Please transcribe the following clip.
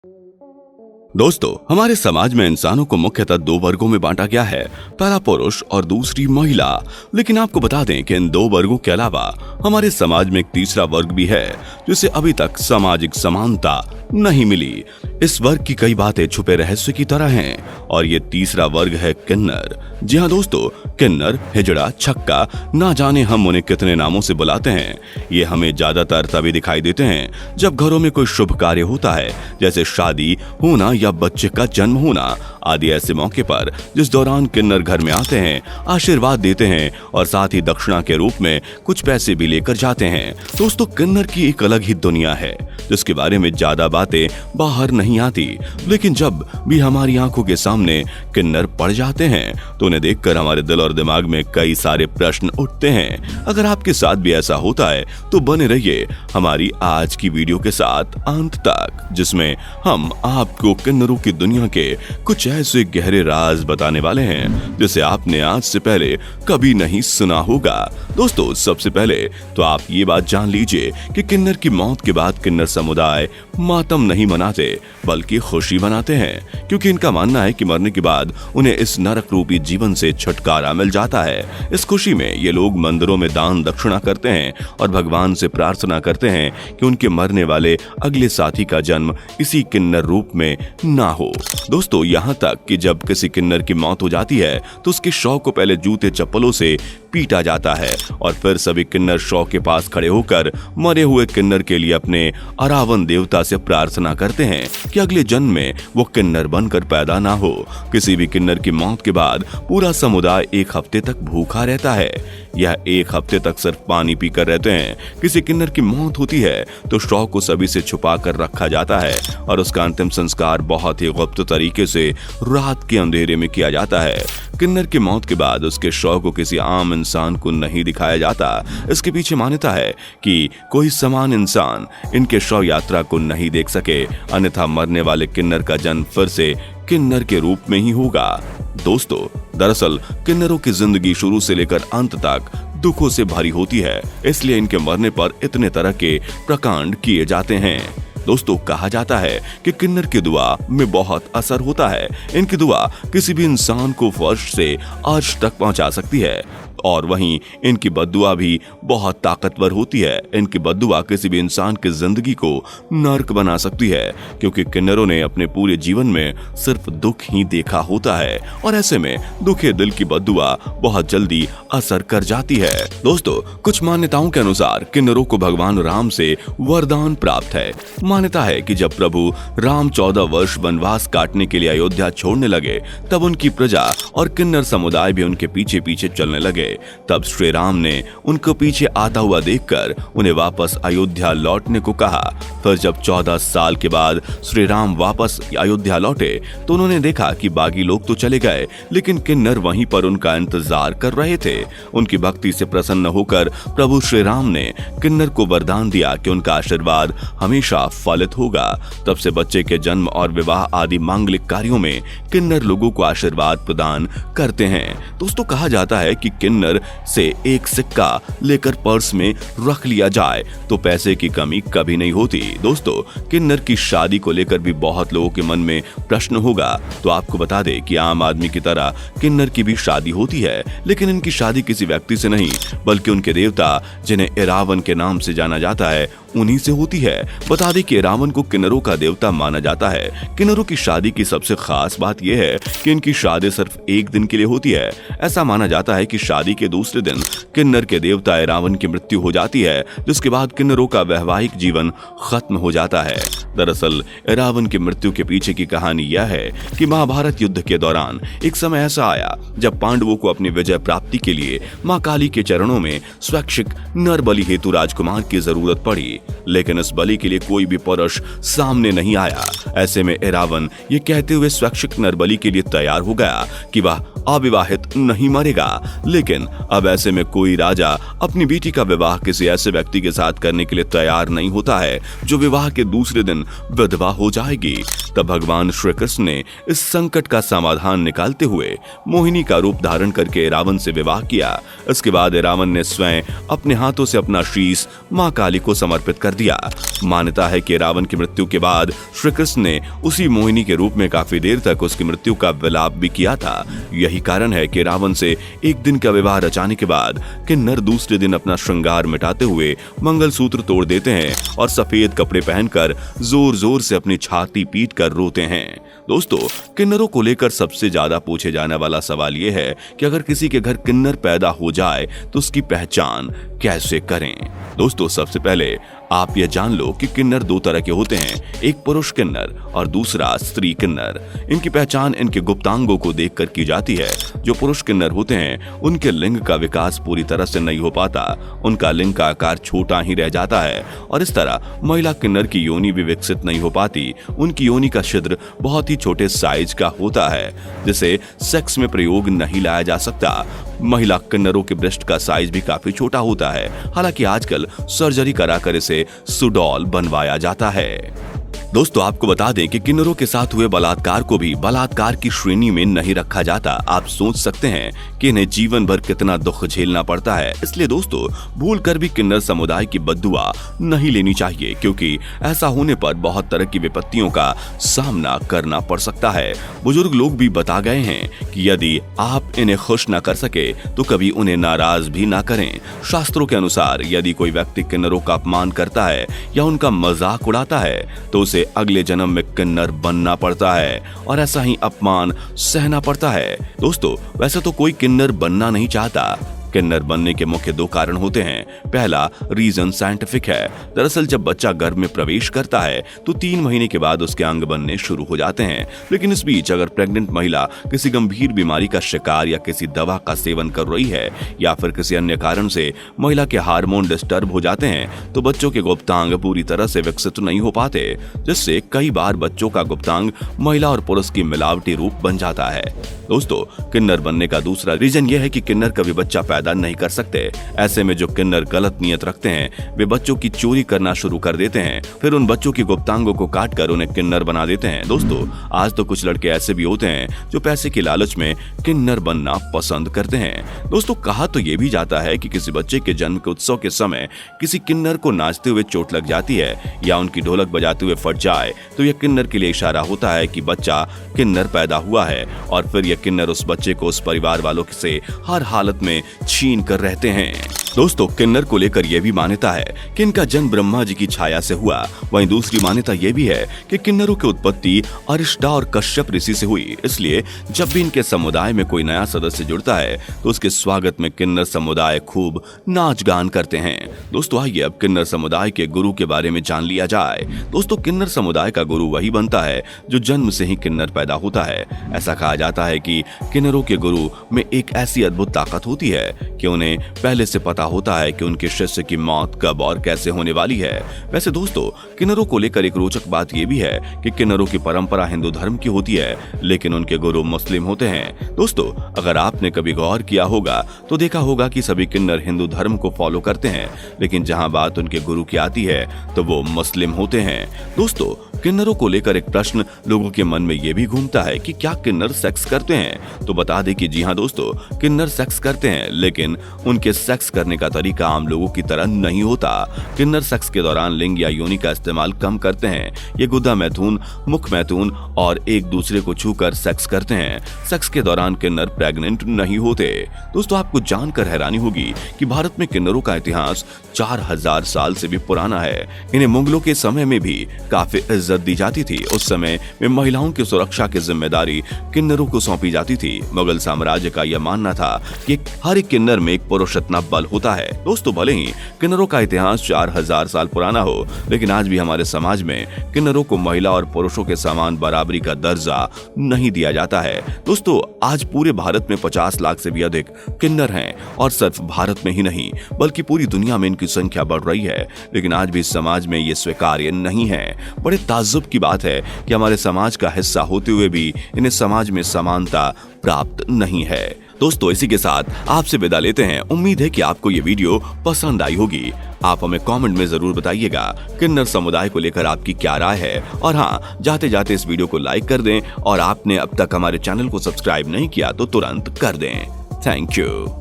दोस्तों, हमारे समाज में इंसानों को मुख्यतः दो वर्गों में बांटा गया है, पहला पुरुष और दूसरी महिला। लेकिन आपको बता दें कि इन दो वर्गों के अलावा हमारे समाज में एक तीसरा वर्ग भी है जिसे अभी तक सामाजिक समानता नहीं मिली। इस वर्ग की कई बातें छुपे रहस्य की तरह हैं और ये तीसरा वर्ग है किन्नर। जी हाँ दोस्तों, किन्नर, हिजड़ा, छक्का, ना जाने हम उन्हें कितने नामों से बुलाते हैं। ये हमें ज्यादातर तभी दिखाई देते हैं जब घरों में कोई शुभ कार्य होता है, जैसे शादी होना या बच्चे का जन्म होना आदि ऐसे मौके पर, जिस दौरान किन्नर घर में आते हैं, आशीर्वाद देते हैं और साथ ही दक्षिणा के रूप में कुछ पैसे भी लेकर जाते हैं। दोस्तों, किन्नर की एक अलग ही दुनिया है जिसके बारे में ज्यादा बातें बाहर नहीं आती, लेकिन जब भी हमारी आंखों के सामने किन्नर पड़ जाते हैं तो उन्हें देखकर हमारे दिल और दिमाग में कई सारे प्रश्न उठते हैं। अगर आपके साथ भी ऐसा होता है तो बने रहिए हमारी आज की वीडियो के साथ अंत तक, जिसमें हम आपको किन्नरों की दुनिया के कुछ ऐसे गहरे राज बताने वाले हैं जिसे आपने आज से पहले कभी नहीं सुना होगा। दोस्तों, सबसे पहले तो आप ये बात जान लीजिए कि किन्नर की मौत के बाद किन्नर समुदाय मातम नहीं मनाते बल्कि खुशी मनाते हैं, क्योंकि इनका मानना है कि मरने के बाद उन्हें इस नरक रूपी जीवन से छुटकारा मिल जाता है। इस खुशी में ये लोग मंदिरों में दान दक्षिणा करते हैं और भगवान से प्रार्थना करते हैं कि उनके मरने वाले अगले साथी का जन्म इसी किन्नर रूप में ना हो। दोस्तों, यहाँ तक कि जब किसी किन्नर की मौत हो जाती है तो उसके शव को पहले जूते चप्पलों से पीटा जाता है और फिर सभी किन्नर शव के पास खड़े होकर मरे हुए किन्नर के लिए अपने अरावन देवता से प्रार्थना करते हैं कि अगले जन्म में वो किन्नर बनकर पैदा ना हो। किसी भी किन्नर की मौत के बाद पूरा समुदाय एक हफ्ते तक भूखा रहता है। यह एक हफ्ते तक सिर्फ पानी पीकर रहते हैं। किसी किन्नर की मौत होती है तो शव को सभी से छुपा कर रखा जाता है और उसका अंतिम संस्कार बहुत ही गुप्त तरीके से रात के अंधेरे में किया जाता है। किन्नर की मौत के बाद उसके शव को किसी आम इंसान को नहीं दिखाया जाता। इसके पीछे मान्यता है कि कोई समान इंसान इनके शव यात्रा को नहीं देख सके, अन्यथा मरने वाले किन्नर का जन्म फिर से किन्नर के रूप में ही होगा। दोस्तों, दरअसल किन्नरों की जिंदगी शुरू से लेकर अंत तक दुखों से भरी होती है, इसलिए इनके मरने पर इतने तरह के प्रकांड किए जाते हैं। दोस्तों, कहा जाता है कि किन्नर की दुआ में बहुत असर होता है। इनकी दुआ किसी भी इंसान को फर्श से अर्श तक पहुंचा सकती है और वहीं इनकी बद्दुआ भी बहुत ताकतवर होती है। इनकी बद्दुआ किसी भी इंसान की जिंदगी को नर्क बना सकती है, क्योंकि किन्नरों ने अपने पूरे जीवन में सिर्फ दुख ही देखा होता है और ऐसे में दुखे दिल की बद्दुआ बहुत जल्दी असर कर जाती है। दोस्तों, कुछ मान्यताओं के अनुसार किन्नरों को भगवान राम से वरदान प्राप्त है। मान्यता है कि जब प्रभु राम 14 वर्ष वनवास काटने के लिए अयोध्या छोड़ने लगे, तब उनकी प्रजा और किन्नर समुदाय भी उनके पीछे पीछे चलने लगे। तब श्री राम ने उनको पीछे आता हुआ देखकर उन्हें वापस अयोध्या लौटने को कहा। फिर जब 14 साल के बाद श्री राम वापस अयोध्या लौटे तो उन्होंने देखा कि बाकी लोग तो चले गए, लेकिन किन्नर वहीं पर उनका इंतजार कर रहे थे। उनकी भक्ति से प्रसन्न होकर प्रभु श्री राम ने किन्नर को वरदान दिया कि उनका आशीर्वाद हमेशा फलित होगा। तब से बच्चे के जन्म और विवाह आदि मांगलिक कार्यों में किन्नर लोगों को आशीर्वाद प्रदान करते हैं। दोस्तों, कहा जाता है कि किन्नर से एक सिक्का लेकर पर्स में रख लिया जाए तो पैसे की कमी कभी नहीं होती। दोस्तों, किन्नर की शादी को लेकर भी बहुत लोगों के मन में प्रश्न होगा, तो आपको बता दें कि आम आदमी की तरह किन्नर की भी शादी होती है, लेकिन इनकी शादी किसी व्यक्ति से नहीं बल्कि उनके देवता, जिन्हें एरावन के नाम से जाना जाता है, उन्हीं से होती है। बता दें कि एरावन को किन्नरों का देवता माना जाता है। किन्नरों की शादी की सबसे खास बात यह है कि इनकी शादी सिर्फ एक दिन के लिए होती है। ऐसा माना जाता है कि शादी के दूसरे दिन किन्नर के देवता एरावन की मृत्यु हो जाती है, जिसके बाद किन्नरों का वैवाहिक जीवन खत्म हो जाता है। दरअसल एरावन की मृत्यु के पीछे की कहानी यह है कि महाभारत युद्ध के दौरान एक समय ऐसा आया जब पांडवों को अपनी विजय प्राप्ति के लिए मां काली के चरणों में स्वैच्छिक नर बलि हेतु राजकुमार की जरूरत पड़ी, लेकिन इस बलि के लिए कोई भी पुरुष सामने नहीं आया। ऐसे में एरावन ये कहते हुए स्वैच्छिक नर बलि के लिए तैयार हो गया कि वह अविवाहित नहीं मरेगा। लेकिन अब ऐसे में कोई राजा अपनी बेटी का विवाह किसी ऐसे व्यक्ति के साथ करने के लिए तैयार नहीं होता है जो विवाह के दूसरे दिन विधवा हो जाएगी। तब भगवान श्री कृष्ण ने इस संकट का समाधान निकालते हुए मोहिनी का रूप धारण करके रावण से विवाह किया। इसके बाद रावण ने स्वयं अपने हाथों से अपना शीश मां काली को समर्पित कर दिया। मान्यता है कि रावण की मृत्यु के बाद श्री कृष्ण ने उसी मोहिनी के रूप में काफी देर तक उसकी मृत्यु का विलाप भी किया था। यही कारण है कि रावण से एक दिन का विवाह रचाने के बाद किन्नर दूसरे दिन अपना श्रृंगार मिटाते हुए मंगलसूत्र तोड़ देते हैं और सफेद कपड़े पहनकर जोर जोर से अपनी छाती पीट कर रोते हैं। दोस्तों, किन्नरों को लेकर सबसे ज्यादा पूछे जाने वाला सवाल यह है कि अगर किसी के घर किन्नर पैदा हो जाए तो उसकी पहचान कैसे करें। दोस्तों, सबसे पहले आप ये जान लो कि किन्नर दो तरह के होते हैं, एक पुरुष किन्नर और दूसरा स्त्री किन्नर। इनकी पहचान इनके गुप्तांगों को देखकर की जाती है। जो पुरुष किन्नर होते हैं उनके लिंग का विकास पूरी तरह से नहीं हो पाता, उनका लिंग का आकार छोटा ही रह जाता है और इस तरह महिला किन्नर की योनि भी विकसित नहीं हो पाती। उनकी योनि का छिद्र बहुत ही छोटे साइज का होता है जिसे सेक्स में प्रयोग नहीं लाया जा सकता। महिला किन्नरों के ब्रेस्ट का साइज भी काफी छोटा होता है। हालांकि आजकल सर्जरी कराकर इसे सुडॉल बनवाया जाता है। दोस्तों, आपको बता दें कि किन्नरों के साथ हुए बलात्कार को भी बलात्कार की श्रेणी में नहीं रखा जाता। आप सोच सकते हैं कि इन्हें जीवन भर कितना दुख झेलना पड़ता है। इसलिए दोस्तों, भूलकर भी किन्नर समुदाय की बद्दुआ नहीं लेनी चाहिए, क्योंकि ऐसा होने पर बहुत तरह की विपत्तियों का सामना करना पड़ सकता है। बुजुर्ग लोग भी बता गए हैं कि यदि आप इन्हें खुश न कर सके तो कभी उन्हें नाराज भी ना करें। शास्त्रों के अनुसार यदि कोई व्यक्ति किन्नरों का अपमान करता है या उनका मजाक उड़ाता है तो उसे अगले जन्म में किन्नर बनना पड़ता है और ऐसा ही अपमान सहना पड़ता है। दोस्तों, वैसे तो कोई किन्नर बनना नहीं चाहता। किन्नर बनने के मुख्य दो कारण होते हैं। पहला रीजन साइंटिफिक है। दरअसल जब बच्चा गर्भ में प्रवेश करता है तो 3 महीने के बाद उसके अंग बनने शुरू हो जाते हैं। लेकिन इस बीच अगर प्रेग्नेंट महिला किसी गंभीर बीमारी का शिकार या किसी दवा का सेवन कर रही है या फिर किसी अन्य कारण से महिला के हार्मोन डिस्टर्ब हो जाते हैं तो बच्चों के गुप्तांग पूरी तरह से विकसित नहीं हो पाते, जिससे कई बार बच्चों का गुप्तांग महिला और पुरुष की मिलावटी रूप बन जाता है। दोस्तों, किन्नर बनने का दूसरा रीजन यह है कि किन्नर कभी बच्चा पैदा नहीं कर सकते। ऐसे में जो किन्नर गलत नियत रखते हैं वे बच्चों की चोरी करना शुरू कर देते हैं, फिर उन बच्चों की गुप्तांगों को काटकर उन्हें किन्नर बना देते हैं। दोस्तों, आज तो कुछ लड़के ऐसे भी होते हैं जो पैसे की लालच में किन्नर बनना पसंद करते हैं। दोस्तों, कहा तो यह भी जाता है कि किसी बच्चे के जन्म के उत्सव के समय किसी किन्नर को नाचते हुए चोट लग जाती है या उनकी ढोलक बजाते हुए फट जाए तो यह किन्नर के लिए इशारा होता है कि बच्चा किन्नर पैदा हुआ है और फिर यह किन्नर उस बच्चे को उस परिवार वालों से हर हालत में छीन कर रहते हैं। दोस्तों, किन्नर को लेकर यह भी मान्यता है कि इनका जन्म ब्रह्मा जी की छाया से हुआ। वहीं दूसरी मान्यता यह भी है कि किन्नरों की उत्पत्ति अरिष्टा और कश्यप ऋषि से हुई। इसलिए जब भी इनके समुदाय में कोई नया सदस्य जुड़ता है तो उसके स्वागत में किन्नर समुदाय खूब नाच गान करते हैं। दोस्तों, आइए अब किन्नर समुदाय के गुरु के बारे में जान लिया जाए। दोस्तों, किन्नर समुदाय का गुरु वही बनता है जो जन्म से ही किन्नर पैदा होता है। ऐसा कहा जाता है कि किन्नरों के गुरु में एक ऐसी अद्भुत ताकत होती है कि उन्हें पहले से पता होता है कि उनके शिष्य की मौत कब और कैसे होने वाली है। वैसे दोस्तों, किन्नरों को लेकर एक रोचक बात यह भी है कि किन्नरों की परंपरा हिंदू धर्म की होती है लेकिन उनके गुरु मुस्लिम होते हैं। दोस्तों, अगर आपने कभी गौर किया होगा तो देखा होगा कि सभी किन्नर हिंदू धर्म को फॉलो करते हैं, लेकिन जहां बात उनके गुरु की आती है तो वो मुस्लिम होते हैं। दोस्तों, किन्नरों को लेकर एक प्रश्न लोगों के मन में यह भी घूमता है कि क्या किन्नर सेक्स करते हैं? तो बता दें कि जी हाँ दोस्तों, किन्नर सेक्स करते हैं, लेकिन उनके सेक्स करने का तरीका आम लोगों की तरह नहीं होता। किन्नर सेक्स के दौरान लिंग या योनि का इस्तेमाल कम करते हैं। ये गुदा मैथुन, मुख मैथुन और एक दूसरे को छूकर सेक्स करते हैं। सेक्स के दौरान किन्नर प्रेग्नेंट नहीं होते। दोस्तों, आपको जानकर हैरानी होगी कि भारत में किन्नरों का इतिहास 4000 साल से भी पुराना है। इन्हें मुगलों के समय में भी काफी इज्जत दी जाती थी। उस समय में महिलाओं की सुरक्षा की जिम्मेदारी किन्नरों को सौंपी जाती थी। मुगल साम्राज्य का यह मानना था कि हर एक किन्नर में एक पुरुष इतना बल होता है। दोस्तों, भले ही किन्नरों का इतिहास 4000 साल पुराना हो, लेकिन आज भी हमारे समाज में किन्नरों को महिला और पुरुषों के समान बराबरी का दर्जा नहीं दिया जाता है। दोस्तों, आज पूरे भारत में 50 लाख से भी अधिक किन्नर हैं और सिर्फ भारत में ही नहीं बल्कि पूरी दुनिया में इनकी संख्या बढ़ रही है, लेकिन आज भी समाज में ये स्वीकार्य नहीं है। बड़े ताज्जुब की बात है कि हमारे समाज का हिस्सा होते हुए भी इन्हें समाज में समानता प्राप्त नहीं है। दोस्तों, इसी के साथ आपसे विदा लेते हैं। उम्मीद है कि आपको ये वीडियो पसंद आई होगी। आप हमें कमेंट में जरूर बताइएगा किन्नर समुदाय को लेकर आपकी क्या राय है। और हाँ, जाते जाते इस वीडियो को लाइक कर दें और आपने अब तक हमारे चैनल को सब्सक्राइब नहीं किया तो तुरंत कर दें। Thank you.